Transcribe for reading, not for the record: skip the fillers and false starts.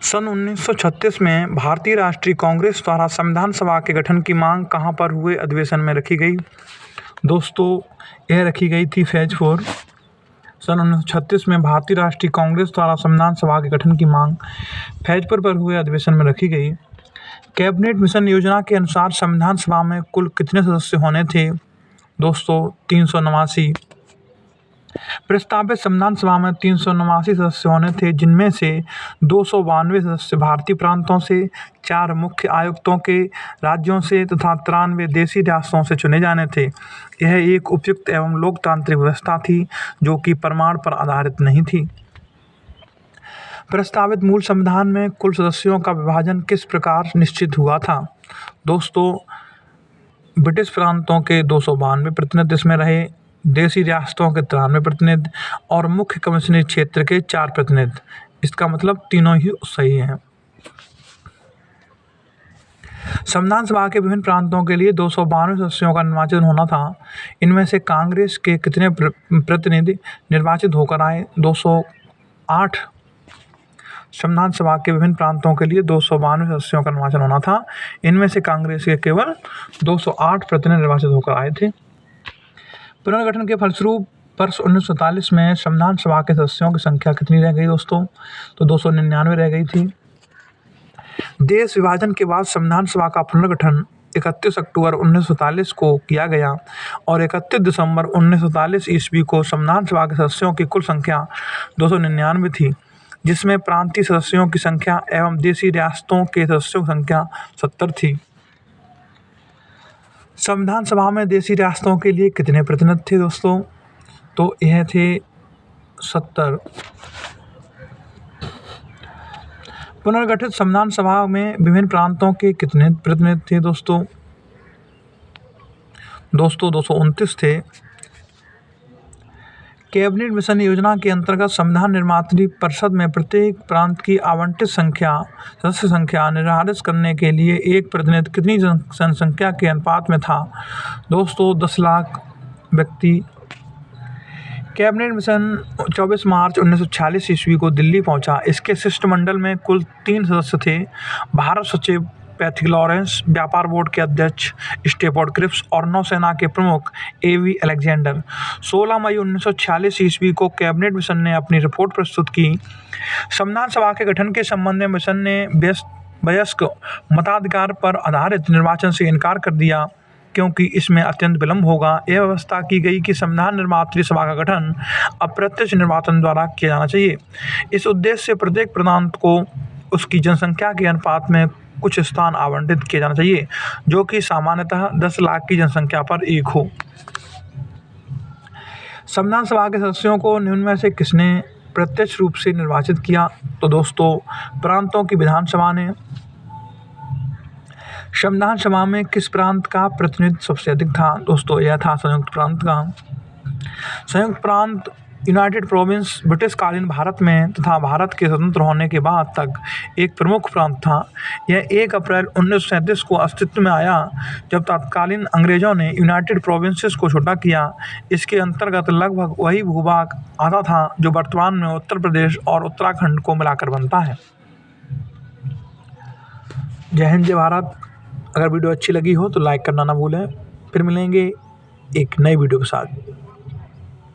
सन 1936 में भारतीय राष्ट्रीय कांग्रेस द्वारा संविधान सभा के गठन की मांग कहाँ पर हुए अधिवेशन में रखी गई? दोस्तों, यह रखी गई थी फेज 4। सन 1936 में भारतीय राष्ट्रीय कांग्रेस द्वारा संविधान सभा के गठन की मांग फेज 4 पर हुए अधिवेशन में रखी गई। कैबिनेट मिशन योजना के अनुसार संविधान सभा में कुल कितने सदस्य होने थे? दोस्तों, 389। प्रस्तावित संविधान सभा में 389 सदस्य होने थे, जिनमें से 292 सदस्य भारतीय प्रांतों से, 4 मुख्य आयुक्तों के राज्यों से तथा 93 देशी रियासतों से चुने जाने थे। यह एक उपयुक्त एवं लोकतांत्रिक व्यवस्था थी, जो कि प्रमाण पर आधारित नहीं थी। प्रस्तावित मूल संविधान में कुल सदस्यों का विभाजन किस प्रकार निश्चित हुआ था? दोस्तों, ब्रिटिश प्रांतों के 292 प्रतिनिधि इसमें रहे, देशी रियासतों के 93 प्रतिनिधि और मुख्य कमिश्नरी क्षेत्र के 4 प्रतिनिधि। इसका मतलब तीनों ही सही हैं। संविधान सभा के विभिन्न प्रांतों के लिए 292 सदस्यों का निर्वाचन होना था। इनमें से कांग्रेस के कितने प्रतिनिधि निर्वाचित होकर आए? 208। संविधान सभा के विभिन्न प्रांतों के लिए 292 सदस्यों का निर्वाचन होना था। इनमें से कांग्रेस के केवल 208 प्रतिनिधि निर्वाचित होकर आए थे। पुनर्गठन के फलस्वरूप वर्ष 1947 में संविधान सभा के सदस्यों की संख्या कितनी रह गई दोस्तों? तो 299 रह गई थी। देश विभाजन के बाद संविधान सभा का पुनर्गठन 31 अक्टूबर 1947 को किया गया और 31 दिसंबर 1947 ईस्वी को संविधान सभा के सदस्यों की कुल संख्या 299 थी, जिसमें प्रांतीय सदस्यों की संख्या एवं देशी रियासतों के सदस्यों की संख्या 70 थी। संविधान सभा में देशी रियासतों के लिए कितने प्रतिनिधि थे दोस्तों? तो यह थे 70। पुनर्गठित संविधान सभा में विभिन्न प्रांतों के कितने प्रतिनिधि थे दोस्तों? 229 थे। कैबिनेट मिशन योजना के अंतर्गत संविधान निर्मात्री परिषद में प्रत्येक प्रांत की आवंटित सदस्य संख्या निर्धारित करने के लिए एक प्रतिनिधि कितनी जनसंख्या के अनुपात में था? दोस्तों, 10 लाख व्यक्ति। कैबिनेट मिशन 24 मार्च 1946 ईस्वी को दिल्ली पहुंचा। इसके शिष्टमंडल में कुल 3 सदस्य थे: भारत सचिव पैथी लॉरेंस, व्यापार बोर्ड के अध्यक्ष स्टेफोर्ड क्रिप्स और नौसेना के प्रमुख एवी अलेक्जेंडर। 16 मई 1946 ईस्वी को कैबिनेट मिशन ने अपनी रिपोर्ट प्रस्तुत की। संविधान सभा के गठन के संबंध में मिशन ने वयस्क मताधिकार पर आधारित निर्वाचन से इनकार कर दिया, क्योंकि इसमें अत्यंत विलंब होगा। यह व्यवस्था की गई कि संविधान निर्मात्री सभा का गठन अप्रत्यक्ष निर्वाचन द्वारा किया जाना चाहिए। इस उद्देश्य से प्रत्येक प्रांत को उसकी जनसंख्या के अनुपात में कुछ स्थान आवंटित किया जाना चाहिए, जो कि सामान्यतः 10 लाख की जनसंख्या पर 1 हो। संविधान सभा के सदस्यों को निम्न में से किसने प्रत्यक्ष रूप से निर्वाचित किया? तो दोस्तों, प्रांतों की विधानसभा ने। संविधान सभा में किस प्रांत का प्रतिनिधित्व सबसे अधिक था? दोस्तों, यह था संयुक्त प्रांत का। संयुक्त प्रांत यूनाइटेड प्रोविंस ब्रिटिशकालीन भारत में तथा भारत के स्वतंत्र होने के बाद तक एक प्रमुख प्रांत था। यह 1 अप्रैल 1937 को अस्तित्व में आया, जब तत्कालीन अंग्रेजों ने यूनाइटेड प्रोविंसेस को छोटा किया। इसके अंतर्गत लगभग वही भूभाग आता था जो वर्तमान में उत्तर प्रदेश और उत्तराखंड को मिलाकर बनता है। जय हिंद, जय भारत। अगर वीडियो अच्छी लगी हो तो लाइक करना ना भूलें। फिर मिलेंगे एक नई वीडियो के साथ।